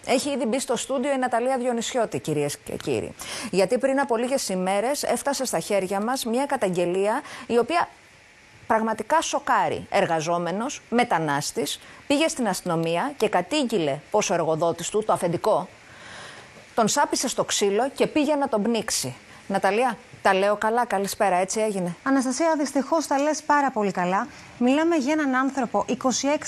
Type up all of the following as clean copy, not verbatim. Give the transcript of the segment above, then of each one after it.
Έχει ήδη μπει στο στούντιο η Ναταλία Διονυσιώτη, κυρίες και κύριοι. Γιατί πριν από λίγες ημέρες έφτασε στα χέρια μας μια καταγγελία η οποία πραγματικά σοκάρει. Εργαζόμενος, μετανάστης, πήγε στην αστυνομία και κατήγγειλε πως ο εργοδότης του, το αφεντικό, τον σάπισε στο ξύλο και πήγε να τον πνίξει. Ναταλία, τα λέω καλά, καλησπέρα, έτσι έγινε? Αναστασία, δυστυχώς τα λες πάρα πολύ καλά. Μιλάμε για έναν άνθρωπο 26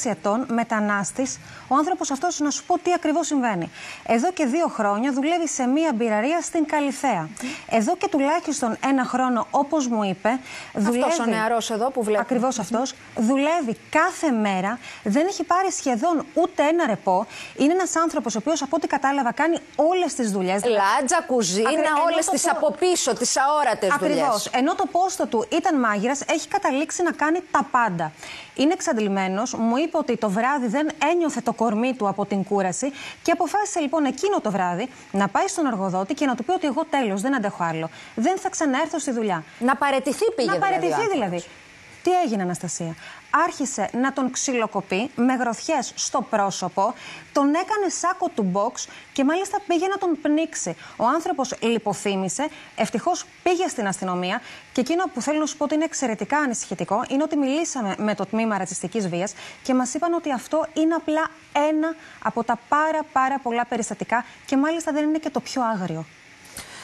ετών, μετανάστης. Ο άνθρωπος αυτός, να σου πω τι ακριβώς συμβαίνει. Εδώ και 2 χρόνια δουλεύει σε μία μπειραρία στην Καλιθέα. Εδώ και τουλάχιστον 1 χρόνο, όπως μου είπε, δουλεύει. Αυτός ο νεαρός εδώ που βλέπει. Ακριβώς αυτός. Δουλεύει κάθε μέρα, δεν έχει πάρει σχεδόν ούτε ένα ρεπό. Είναι ένας άνθρωπος ο οποίος, από ό,τι κατάλαβα, κάνει όλες τις δουλειές. Λάτζα, κουζίνα, όλες τις από πίσω, τις αόρατες δουλειές. Ακριβώς. Ενώ το πόστο του ήταν μάγειρας, έχει καταλήξει να κάνει τα πάντα. Είναι εξαντλημένος, μου είπε ότι το βράδυ δεν ένιωθε το κορμί του από την κούραση και αποφάσισε λοιπόν εκείνο το βράδυ να πάει στον εργοδότη και να του πει ότι εγώ τέλος, δεν αντέχω άλλο. Δεν θα ξαναέρθω στη δουλειά. Να παραιτηθεί πήγε. Να παραιτηθεί δηλαδή. Τι έγινε, Αναστασία? Άρχισε να τον ξυλοκοπεί με γροθιές στο πρόσωπο, τον έκανε σάκο του box και μάλιστα πήγε να τον πνίξει. Ο άνθρωπος λιποθύμησε, ευτυχώς πήγε στην αστυνομία και εκείνο που θέλω να σου πω ότι είναι εξαιρετικά ανησυχητικό είναι ότι μιλήσαμε με το τμήμα ρατσιστικής βίας και μας είπαν ότι αυτό είναι απλά ένα από τα πάρα πολλά περιστατικά και μάλιστα δεν είναι και το πιο άγριο.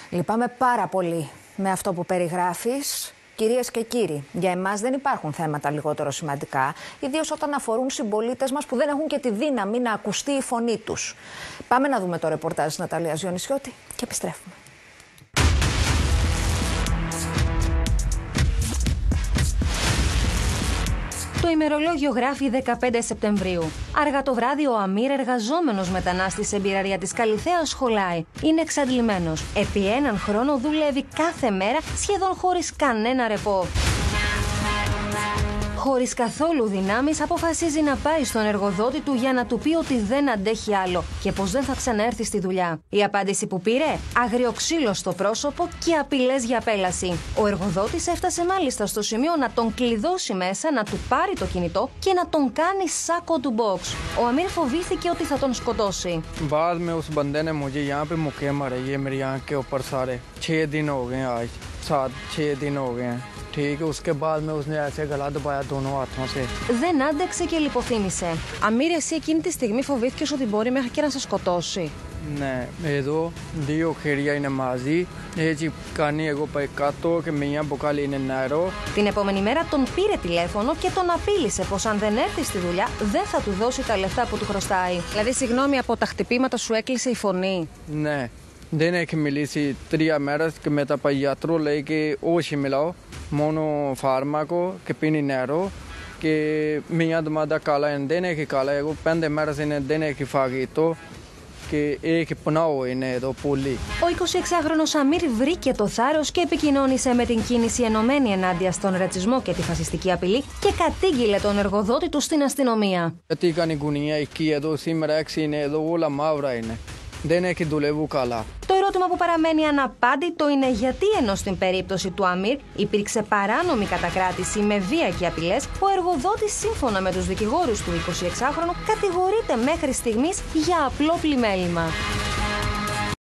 Λυπάμαι πάρα πολύ με αυτό που περιγράφεις. Κυρίες και κύριοι, για εμάς δεν υπάρχουν θέματα λιγότερο σημαντικά, ιδίως όταν αφορούν συμπολίτες μας που δεν έχουν και τη δύναμη να ακουστεί η φωνή τους. Πάμε να δούμε το ρεπορτάζ της Ναταλίας Διονυσιώτη και επιστρέφουμε. Το ημερολόγιο γράφει 15 Σεπτεμβρίου. Αργά το βράδυ, ο Αμίρ, εργαζόμενος μετανάστης σε μπειραρία της Καλιθέας, χωλάει. Είναι εξαντλημένος. Επί 1 χρόνο δουλεύει κάθε μέρα, σχεδόν χωρίς κανένα ρεπό. Χωρίς καθόλου δυνάμεις, αποφασίζει να πάει στον εργοδότη του για να του πει ότι δεν αντέχει άλλο και πως δεν θα ξαναέρθει στη δουλειά. Η απάντηση που πήρε: άγριο ξύλο στο πρόσωπο και απειλές για απέλαση. Ο εργοδότης έφτασε μάλιστα στο σημείο να τον κλειδώσει μέσα, να του πάρει το κινητό και να τον κάνει σάκο του box. Ο Αμίρ φοβήθηκε ότι θα τον σκοτώσει. बाद में उस बंदे ने मुझे यहाँ पे मुक्के मारे, ये मेरी आँख के ऊपर सारे 6 दिन हो गए हैं आज, 7-6 दिन हो गए हैं. ठीक है, उसके बाद में उसने ऐसे गला दबाया दोनों हाथों से. Δεν άντεξε και λιποθύμησε. Αμίρ, εσύ εκείνη τη στιγμή φοβήθηκες ότι μπορεί μέχρι και να σε σκοτώσει? Ναι, εδώ 2 χέρια είναι μαζί. Έτσι κάνει εγώ πάει κάτω και μια μπουκάλι είναι νερό. Την επόμενη μέρα τον πήρε τηλέφωνο και τον απείλησε πως αν δεν έρθει στη δουλειά δεν θα του δώσει τα λεφτά που του χρωστάει. Δηλαδή, συγγνώμη, από τα χτυπήματα σου έκλεισε η φωνή? Ναι, δεν έχει μιλήσει 3 μέρες και μετά πάει γιατρό, λέει και όχι μιλάω, μόνο φάρμακο και πίνει νερό και μια εβδομάδα καλά είναι, δεν έχει καλά, εγώ 5 μέρες είναι, δεν έχει φαγητό και έχει πνάω είναι εδώ πολύ. Ο 26χρονος Αμίρ βρήκε το θάρρος και επικοινώνησε με την κίνηση ενωμένη ενάντια στον ρατσισμό και τη φασιστική απειλή και κατήγγειλε τον εργοδότη του στην αστυνομία. Γιατί κάνει γουνία εκεί, εδώ σήμερα 6 είναι, εδώ όλα μαύρα είναι. Δεν έχει δουλεύει καλά. Το ερώτημα που παραμένει αναπάντητο είναι γιατί, ενώ στην περίπτωση του Αμίρ υπήρξε παράνομη κατακράτηση με βία και απειλές, ο εργοδότης, σύμφωνα με τους δικηγόρους του 26χρονου, κατηγορείται μέχρι στιγμής για απλό πλημέλημα.